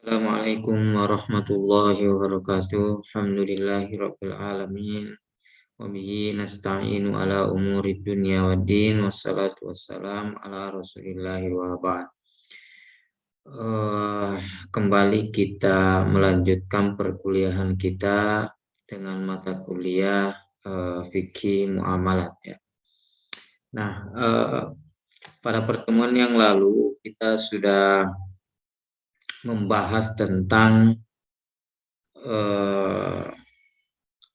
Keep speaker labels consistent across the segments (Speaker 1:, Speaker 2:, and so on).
Speaker 1: Assalamualaikum warahmatullahi wabarakatuh. Alhamdulillahirabbil alamin. Wa bihi nasta'inu ala umuri dunya waddin wassalatu wassalam ala Rasulillahi wa ba'd. Eh, Kembali kita melanjutkan perkuliahan kita dengan mata kuliah fikih muamalat ya. Nah, pada pertemuan yang lalu kita sudah membahas tentang eh,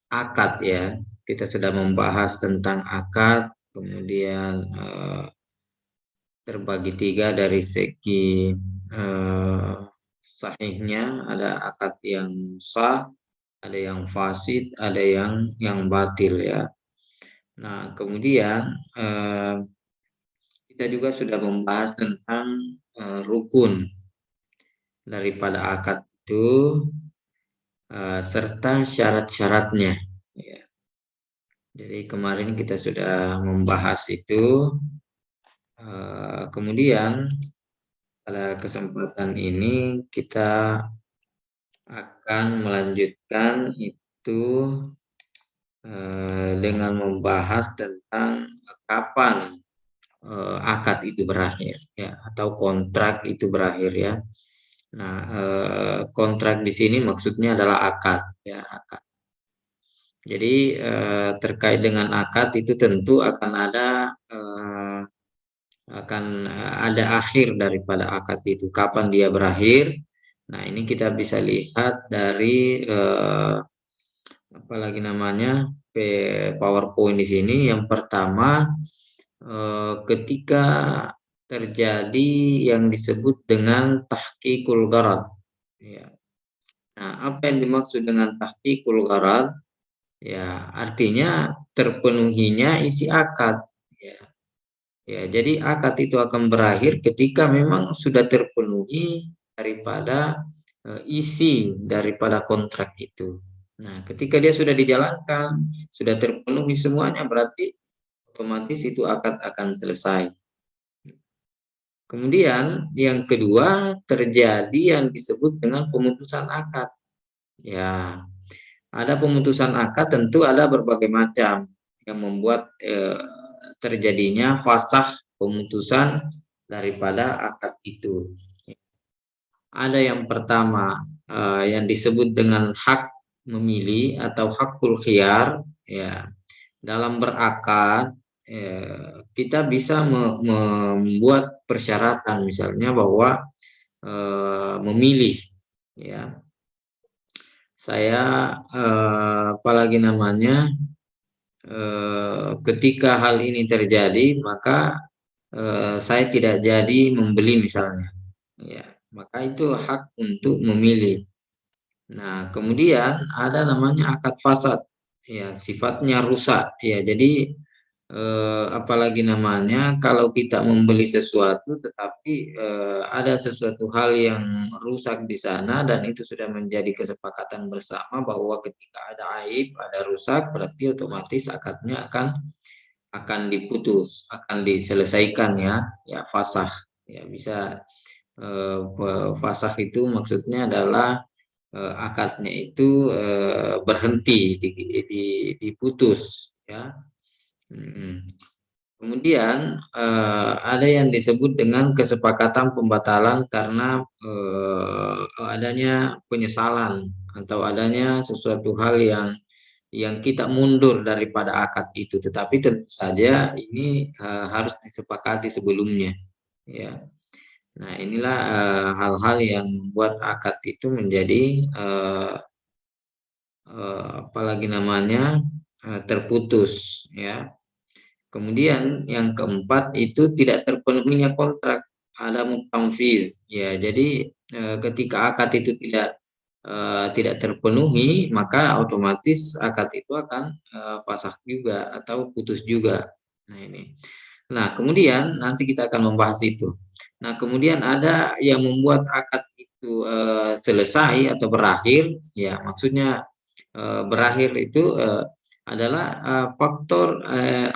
Speaker 1: akad ya. Kita sudah membahas tentang akad, kemudian terbagi tiga dari segi sahihnya, ada akad yang sah, ada yang fasid, ada yang batil ya. Nah, kemudian kita juga sudah membahas tentang rukun daripada akad itu serta syarat-syaratnya ya. Jadi kemarin kita sudah membahas itu. Kemudian pada kesempatan ini kita akan melanjutkan itu dengan membahas tentang kapan akad itu berakhir ya, atau kontrak itu berakhir ya. Nah, kontrak di sini maksudnya adalah akad ya, akad. Jadi terkait dengan akad itu tentu akan ada akhir daripada akad itu. Kapan dia berakhir? Nah, ini kita bisa lihat dari apalagi namanya PowerPoint di sini. Yang pertama, ketika terjadi yang disebut dengan tahqiqul gharad. Ya. Nah, apa yang dimaksud dengan tahqiqul gharad? Ya, artinya terpenuhinya isi akad. Ya. Ya, jadi akad itu akan berakhir ketika memang sudah terpenuhi daripada isi daripada kontrak itu. Nah, ketika dia sudah dijalankan, sudah terpenuhi semuanya, berarti otomatis itu akad akan selesai. Kemudian yang kedua, terjadi yang disebut dengan pemutusan akad. Ya, ada pemutusan akad, tentu ada berbagai macam yang membuat terjadinya fasakh, pemutusan daripada akad itu. Ada yang pertama yang disebut dengan hak memilih atau hakul khiyar ya. Dalam berakad kita bisa membuat persyaratan misalnya bahwa memilih ya. Saya apalagi namanya ketika hal ini terjadi maka saya tidak jadi membeli misalnya ya, maka itu hak untuk memilih. Nah, kemudian ada namanya akad fasad ya, sifatnya rusak ya. Jadi apalagi namanya kalau kita membeli sesuatu tetapi ada sesuatu hal yang rusak di sana dan itu sudah menjadi kesepakatan bersama bahwa ketika ada aib, ada rusak, berarti otomatis akadnya akan diputus, akan diselesaikan ya, ya fasah. Ya bisa fasah itu maksudnya adalah akadnya itu berhenti, diputus ya. Kemudian ada yang disebut dengan kesepakatan pembatalan karena adanya penyesalan atau adanya sesuatu hal yang kita mundur daripada akad itu, tetapi tentu saja ini harus disepakati sebelumnya ya. Nah, inilah hal-hal yang membuat akad itu menjadi apalagi namanya terputus ya. Kemudian yang keempat itu tidak terpenuhinya kontrak, ada mutamfiz ya. Jadi ketika akad itu tidak terpenuhi, maka otomatis akad itu akan fasakh juga atau putus juga. Nah, ini. Nah, kemudian nanti kita akan membahas itu. Nah, kemudian ada yang membuat akad itu selesai atau berakhir, ya maksudnya berakhir itu adalah faktor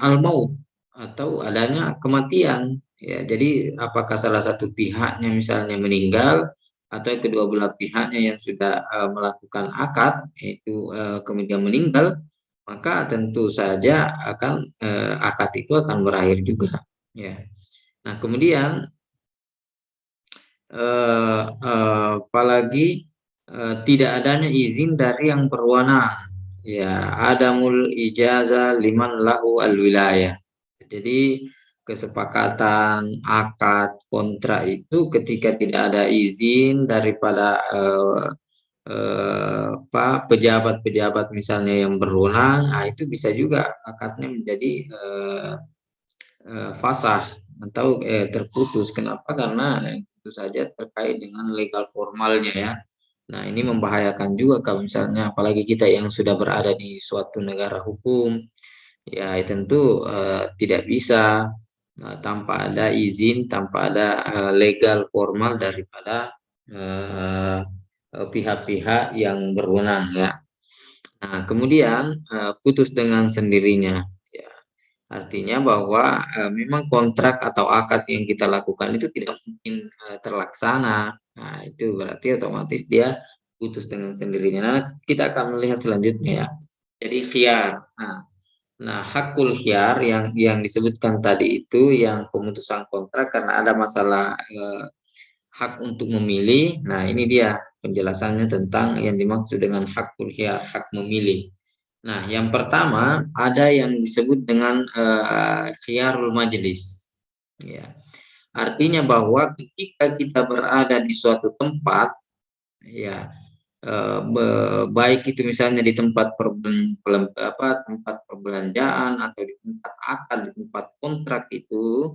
Speaker 1: al-maut atau adanya kematian. Ya, jadi apakah salah satu pihaknya misalnya meninggal atau kedua belah pihaknya yang sudah melakukan akad, yaitu kemudian meninggal, maka tentu saja akan akad itu akan berakhir juga. Ya. Nah, kemudian apalagi tidak adanya izin dari yang berwenang. Ya, adamul ijazah liman lahu al-wilayah. Jadi kesepakatan akad kontrak itu ketika tidak ada izin daripada pejabat-pejabat misalnya yang berwenang, nah itu bisa juga akadnya menjadi fasah atau terputus. Kenapa? Karena tentu saja terkait dengan legal formalnya ya. Nah, ini membahayakan juga kalau misalnya apalagi kita yang sudah berada di suatu negara hukum, ya tentu tidak bisa tanpa ada izin, tanpa ada legal formal daripada pihak-pihak yang berwenang ya. Nah, kemudian putus dengan sendirinya. Ya, artinya bahwa memang kontrak atau akad yang kita lakukan itu tidak mungkin terlaksana. Nah, itu berarti otomatis dia putus dengan sendirinya. Nah, kita akan melihat selanjutnya ya. Jadi khiyar. Nah, hakul khiyar yang disebutkan tadi itu yang pemutusan kontrak karena ada masalah hak untuk memilih. Nah, ini dia penjelasannya tentang yang dimaksud dengan hakul khiyar, hak memilih. Nah, yang pertama ada yang disebut dengan khiyarul majelis. Ya. Artinya bahwa ketika kita berada di suatu tempat, ya baik itu misalnya di tempat tempat perbelanjaan atau di tempat akad, di tempat kontrak itu.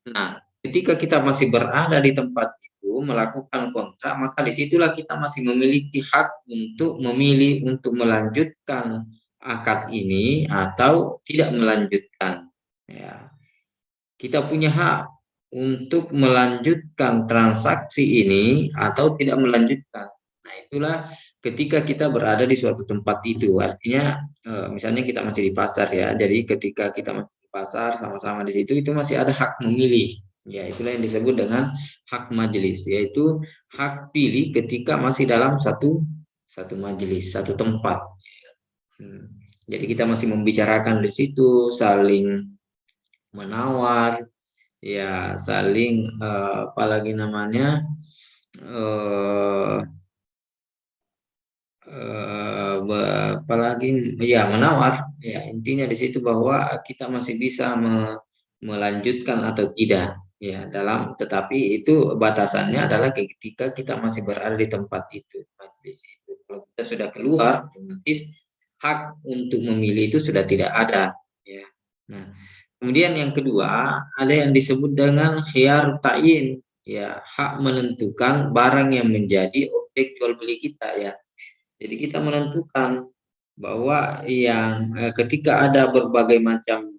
Speaker 1: Nah, ketika kita masih berada di tempat itu melakukan kontrak, maka disitulah kita masih memiliki hak untuk memilih untuk melanjutkan akad ini atau tidak melanjutkan. Ya, kita punya hak untuk melanjutkan transaksi ini atau tidak melanjutkan. Nah, itulah ketika kita berada di suatu tempat itu. Artinya, misalnya kita masih di pasar ya. Jadi ketika kita masih di pasar sama-sama di situ, itu masih ada hak memilih. Ya, itulah yang disebut dengan hak majelis, yaitu hak pilih ketika masih dalam satu majelis, satu tempat. Jadi kita masih membicarakan di situ, saling menawar, ya saling apalagi namanya eh, apalagi ya menawar, ya intinya di situ bahwa kita masih bisa melanjutkan atau tidak ya dalam, tetapi itu batasannya adalah ketika kita masih berada di tempat itu, majelis itu. Kalau kita sudah keluar, otomatis hak untuk memilih itu sudah tidak ada ya. Nah, kemudian yang kedua, ada yang disebut dengan khiyar ta'yin, ya, hak menentukan barang yang menjadi objek jual beli kita ya. Jadi kita menentukan bahwa yang ketika ada berbagai macam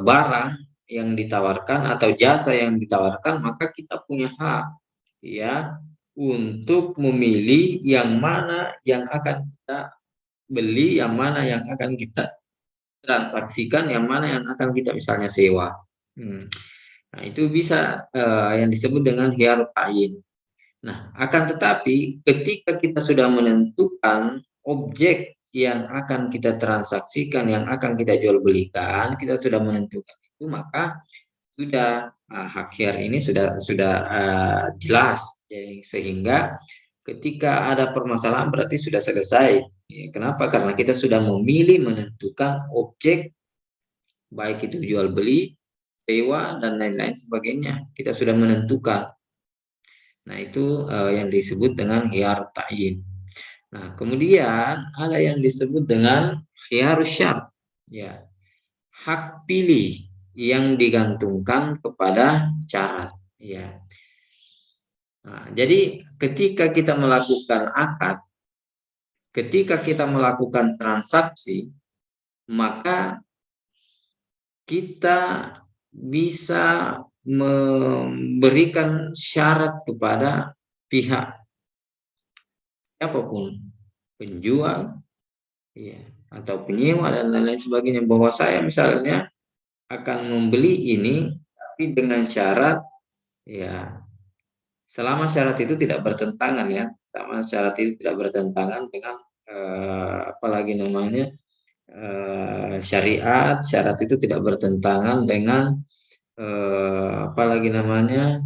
Speaker 1: barang yang ditawarkan atau jasa yang ditawarkan, maka kita punya hak ya untuk memilih yang mana yang akan kita beli, yang mana yang akan kita transaksikan, yang mana yang akan kita misalnya sewa. Nah, itu bisa yang disebut dengan khiyar ta'yin. Nah, akan tetapi ketika kita sudah menentukan objek yang akan kita transaksikan, yang akan kita jual belikan, kita sudah menentukan itu, maka sudah hak khiyar ini sudah jelas. Jadi, sehingga ketika ada permasalahan berarti sudah selesai. Ya, kenapa? Karena kita sudah memilih menentukan objek, baik itu jual beli, sewa dan lain-lain sebagainya. Kita sudah menentukan. Nah, itu yang disebut dengan khiyar ta'yin. Nah, kemudian ada yang disebut dengan khiyar syart. Ya, hak pilih yang digantungkan kepada syarat. Ya. Nah, jadi ketika kita melakukan akad, ketika kita melakukan transaksi, maka kita bisa memberikan syarat kepada pihak siapapun, penjual, ya, atau penyewa dan lain-lain sebagainya, bahwa saya misalnya akan membeli ini tapi dengan syarat ya selama syarat itu tidak bertentangan ya, selama syarat itu tidak bertentangan dengan apalagi namanya syariat, syarat itu tidak bertentangan dengan apalagi namanya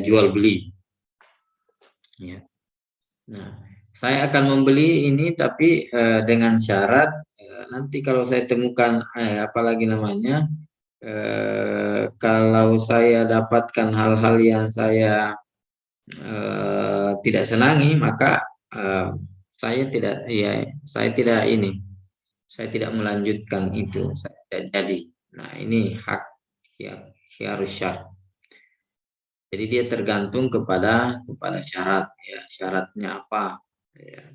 Speaker 1: jual beli. Ya. Nah, saya akan membeli ini tapi dengan syarat nanti kalau saya temukan apalagi namanya kalau saya dapatkan hal-hal yang saya tidak senangi, maka saya tidak ini, saya tidak melanjutkan itu, saya tidak jadi. Nah, ini hak ya harus syarat. Jadi dia tergantung kepada syarat ya, syaratnya apa ya.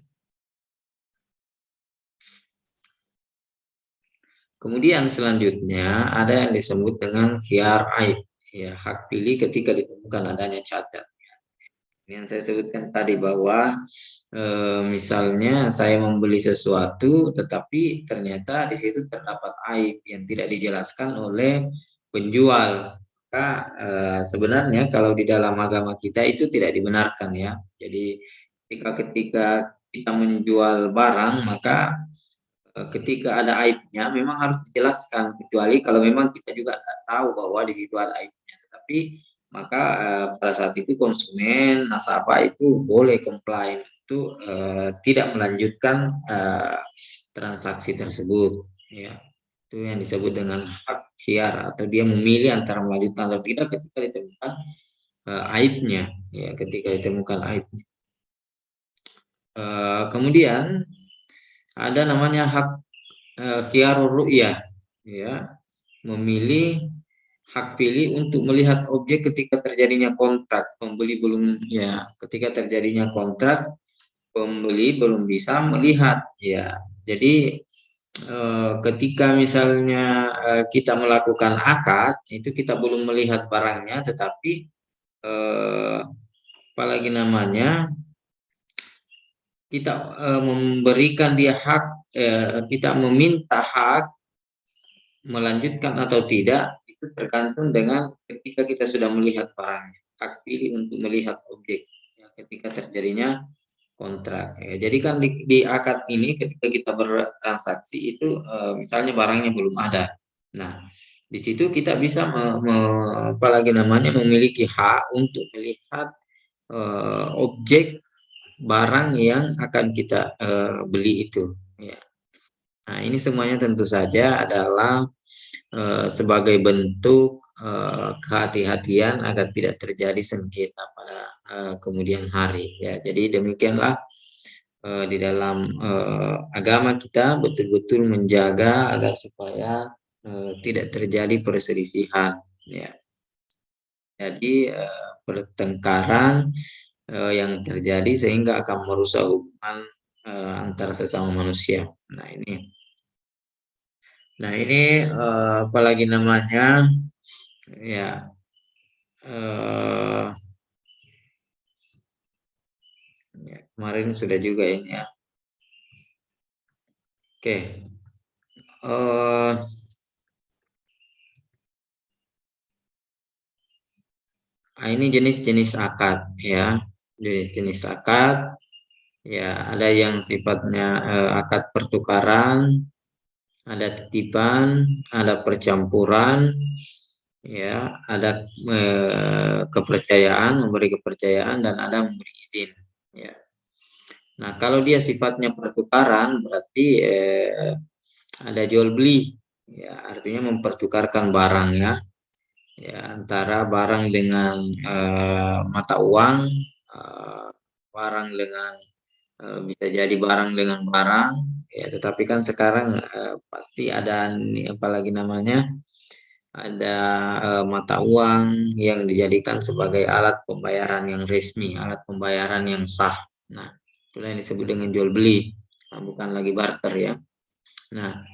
Speaker 1: Kemudian selanjutnya ada yang disebut dengan khiyar aib ya, hak pilih ketika ditemukan adanya cacat. Yang saya sebutkan tadi bahwa misalnya saya membeli sesuatu tetapi ternyata di situ terdapat aib yang tidak dijelaskan oleh penjual. Maka sebenarnya kalau di dalam agama kita itu tidak dibenarkan ya. Jadi ketika kita menjual barang, maka ketika ada aibnya memang harus dijelaskan, kecuali kalau memang kita juga tidak tahu bahwa di situ ada aibnya. Tetapi maka pada saat itu konsumen nasabah itu boleh komplain itu tidak melanjutkan transaksi tersebut ya, itu yang disebut dengan hak khiar, atau dia memilih antara melanjutkan atau tidak ketika ditemukan aibnya ya, ketika ditemukan aibnya. Kemudian ada namanya hak khiyarur ru'yah ya, memilih hak pilih untuk melihat objek ketika terjadinya kontrak. Pembeli belum ya, ketika terjadinya kontrak pembeli belum bisa melihat ya. Jadi ketika misalnya kita melakukan akad itu kita belum melihat barangnya, tetapi apalagi namanya kita memberikan dia hak, kita meminta hak melanjutkan atau tidak itu tergantung dengan ketika kita sudah melihat barangnya, hak pilih untuk melihat objek ya, ketika terjadinya kontrak ya. Jadi kan di akad ini ketika kita bertransaksi itu misalnya barangnya belum ada, nah di situ kita bisa apalagi namanya memiliki hak untuk melihat objek barang yang akan kita beli itu ya. Nah, ini semuanya tentu saja adalah sebagai bentuk kehati-hatian agar tidak terjadi sengketa pada kemudian hari ya. Jadi demikianlah di dalam agama kita betul-betul menjaga agar supaya tidak terjadi perselisihan ya. Jadi pertengkaran yang terjadi sehingga akan merusak hubungan antara sesama manusia. Nah ini apalagi namanya ya, ya kemarin sudah juga ini ya. Oke, ini jenis-jenis akad ya, jenis-jenis akad ya, ada yang sifatnya akad pertukaran, ada titipan, ada percampuran ya, ada kepercayaan, memberi kepercayaan, dan ada memberi izin ya. Nah, kalau dia sifatnya pertukaran berarti ada jual beli ya, artinya mempertukarkan barang ya, antara barang dengan mata uang, barang dengan bisa jadi barang dengan barang ya, tetapi kan sekarang pasti ada apalagi namanya ada mata uang yang dijadikan sebagai alat pembayaran yang resmi, alat pembayaran yang sah. Nah, itulah yang disebut dengan jual beli, nah, bukan lagi barter ya. Nah,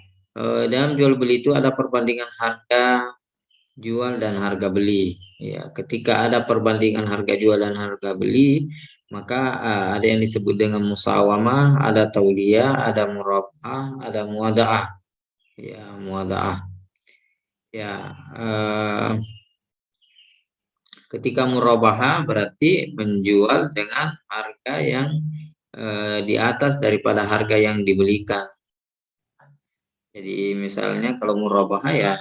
Speaker 1: dalam jual beli itu ada perbandingan harga jual dan harga beli. Ya, ketika ada perbandingan harga jual dan harga beli, maka ada yang disebut dengan musawamah, ada tauliyah, ada murabahah, ada muadaah. Ya, muadaah. Ya, Ketika murabaha berarti menjual dengan harga yang di atas daripada harga yang dibelikan. Jadi misalnya kalau murabaha ya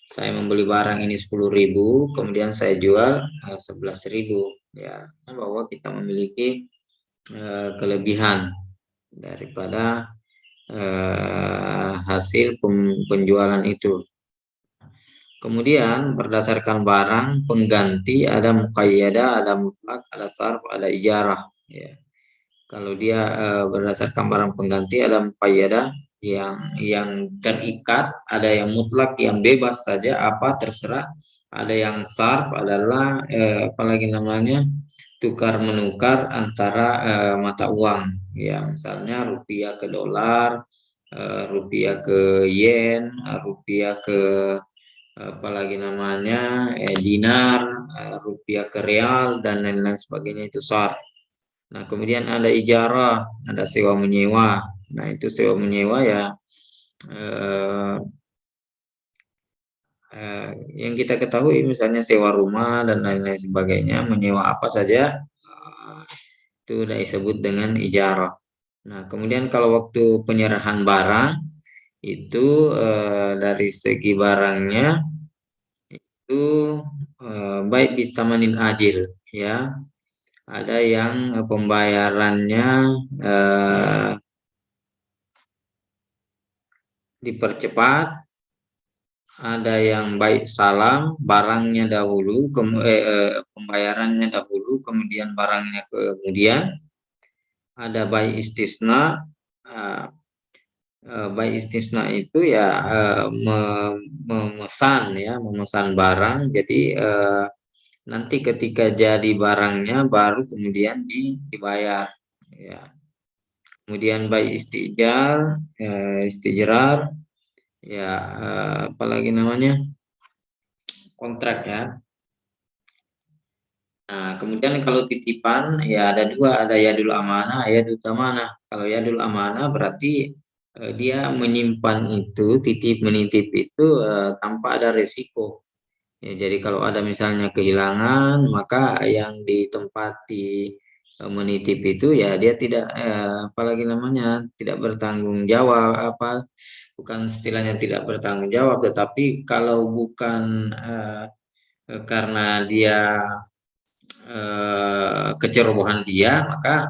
Speaker 1: saya membeli barang ini 10.000, kemudian saya jual 11.000. Ya, bahwa kita memiliki kelebihan daripada hasil penjualan itu. Kemudian berdasarkan barang pengganti ada muqayyada, ada mutlak, ada sarf, ada ijarah. Ya. Kalau dia berdasarkan barang pengganti ada muqayyada yang terikat, ada yang mutlak yang bebas saja apa terserah, ada yang sarf adalah apalagi namanya tukar menukar antara mata uang. Ya, misalnya rupiah ke dolar, rupiah ke yen, rupiah ke apalagi namanya dinar, rupiah ke real dan lain-lain sebagainya itu SAR. Nah, kemudian ada ijarah, ada sewa menyewa. Nah, itu sewa menyewa ya eh, yang kita ketahui misalnya sewa rumah dan lain-lain sebagainya, menyewa apa saja itu sudah disebut dengan ijarah. Nah, kemudian kalau waktu penyerahan barang itu dari segi barangnya itu baik bisa manin ajil ya, ada yang pembayarannya dipercepat, ada yang baik salam barangnya dahulu pembayarannya dahulu kemudian barangnya kemudian, ada baik istisna. eh, Baik istisna itu ya memesan ya, memesan barang. Jadi nanti ketika jadi barangnya baru kemudian dibayar. Ya. Kemudian baik istijrar, ya apalagi namanya kontrak ya. Nah, kemudian kalau titipan ya ada dua, ada yadul amanah, yadul amanah. Kalau yadul amanah berarti dia menyimpan itu, titip menitip itu tanpa ada resiko. Ya, jadi kalau ada misalnya kehilangan, maka yang ditempati menitip itu ya dia tidak apalagi namanya tidak bertanggung jawab, apa bukan istilahnya tidak bertanggung jawab, tetapi kalau bukan karena dia kecerobohan dia, maka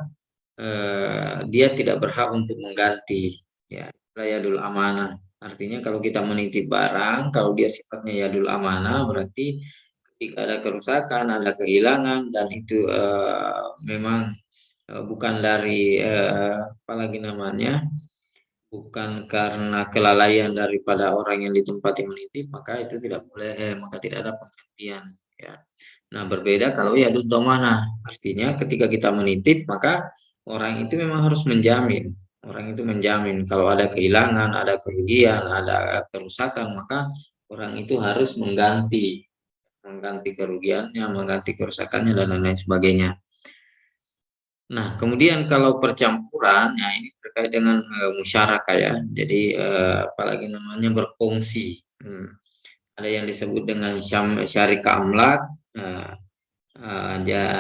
Speaker 1: dia tidak berhak untuk mengganti. Ya, yadul amanah. Artinya kalau kita menitip barang, kalau dia sifatnya yadul amanah, berarti ketika ada kerusakan, ada kehilangan, dan itu memang bukan dari apalagi namanya, bukan karena kelalaian daripada orang yang ditempati menitip, maka itu tidak boleh, maka tidak ada penggantian. Ya. Nah, berbeda kalau ya mana, artinya ketika kita menitip, maka orang itu memang harus menjamin. Orang itu menjamin kalau ada kehilangan, ada kerugian, ada kerusakan, maka orang itu harus mengganti kerugiannya, mengganti kerusakannya dan lain-lain sebagainya. Nah, kemudian kalau percampuran, ya ini terkait dengan musyarakah ya. Jadi apalagi namanya berfungsi. Ada yang disebut dengan syarikah amlak,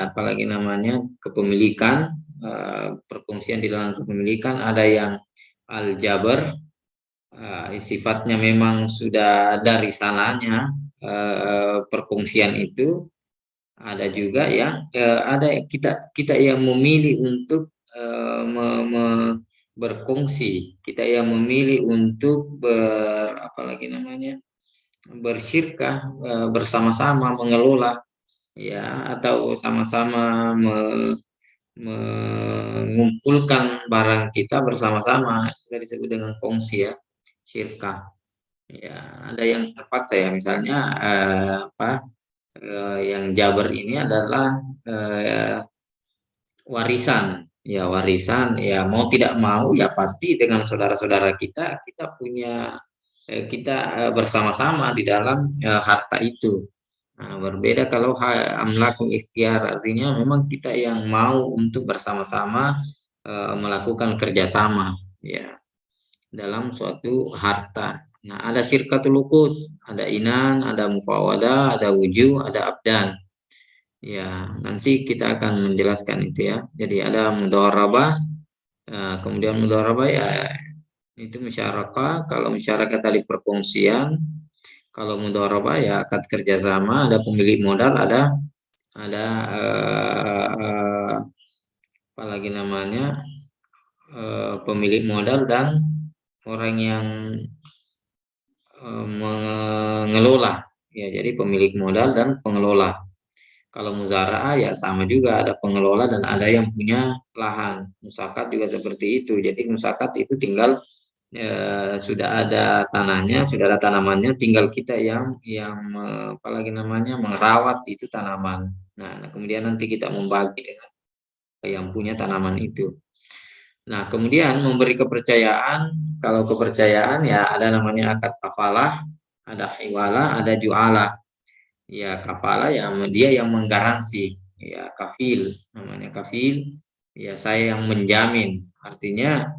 Speaker 1: apalagi namanya kepemilikan, perfungsian di dalam kepemilikan. Ada yang al-jabar, sifatnya memang sudah dari sananya perfungsian itu. Ada juga yang ada kita yang memilih untuk berkongsi, kita yang memilih untuk apalagi namanya bersyirkah bersama-sama mengelola ya, atau sama-sama mengumpulkan barang kita bersama-sama, kita disebut dengan kongsi ya, syirkah ya. Ada yang terpaksa ya, misalnya yang Jabar ini adalah warisan ya, warisan ya, mau tidak mau ya pasti dengan saudara-saudara kita punya kita bersama-sama di dalam harta itu. Nah, berbeda kalau amlakul ikhtiar, artinya memang kita yang mau untuk bersama-sama melakukan kerjasama ya dalam suatu harta. Nah, ada syirkatul uqud, ada inan, ada mufawadah, ada wujuh, ada abdan. Ya, nanti kita akan menjelaskan itu ya. Jadi ada mudharabah, kemudian mudharabah ya itu musyarakah. Kalau musyarakah tadi perkongsian, kalau mudharabah ya akad kerjasama, ada pemilik modal, ada apalagi namanya pemilik modal dan orang yang mengelola. Ya, jadi pemilik modal dan pengelola. Kalau muzaraah ya sama juga, ada pengelola dan ada yang punya lahan. Musakat juga seperti itu. Jadi musakat itu tinggal sudah ada tanahnya, sudah ada tanamannya, tinggal kita yang apalagi namanya merawat itu tanaman. Nah, kemudian nanti kita membagi dengan yang punya tanaman itu. Nah, kemudian memberi kepercayaan, kalau kepercayaan ya ada namanya akad kafalah, ada hiwalah, ada jualah. Ya, kafalah ya dia yang menggaransi, ya kafil, namanya kafil. Ya, saya yang menjamin. Artinya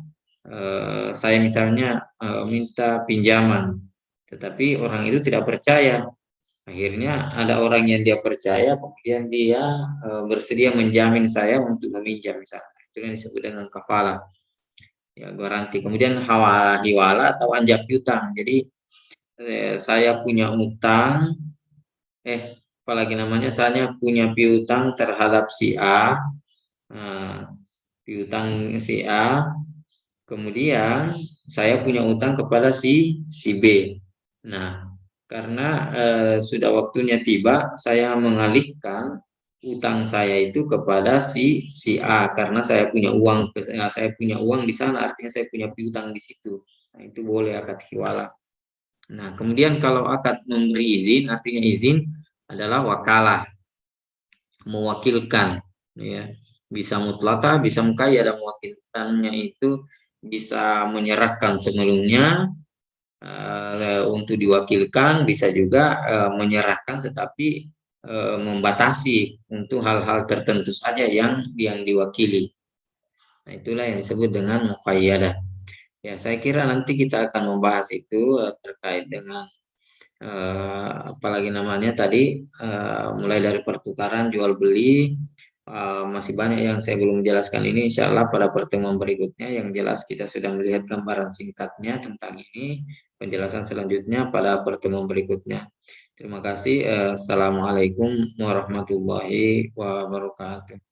Speaker 1: saya misalnya minta pinjaman, tetapi orang itu tidak percaya. Akhirnya ada orang yang dia percaya, kemudian dia bersedia menjamin saya untuk meminjam misalnya. Itu yang disebut dengan kafalah. Ya, garansi. Kemudian hiwala atau anjak piutang. Jadi saya punya utang, apalagi namanya, saya punya piutang terhadap si A, nah, piutang si A, kemudian saya punya utang kepada si B. Nah, karena sudah waktunya tiba, saya mengalihkan utang saya itu kepada si A karena saya punya uang di sana, artinya saya punya piutang di situ. Nah, itu boleh akad hiwala. Nah, kemudian kalau akad memberi izin, artinya izin adalah wakalah, mewakilkan, ya. Bisa mutlakah, bisa muqayyad. Ada mewakilkannya itu bisa menyerahkan sebelumnya untuk diwakilkan, bisa juga menyerahkan tetapi membatasi untuk hal-hal tertentu saja yang diwakili. Nah, itulah yang disebut dengan muqayyadah. Ya, saya kira nanti kita akan membahas itu terkait dengan apalagi namanya tadi mulai dari pertukaran jual beli, masih banyak yang saya belum jelaskan ini. Insya Allah pada pertemuan berikutnya, yang jelas kita sudah melihat gambaran singkatnya tentang ini. Penjelasan selanjutnya pada pertemuan berikutnya. Terima kasih. Assalamualaikum warahmatullahi wabarakatuh.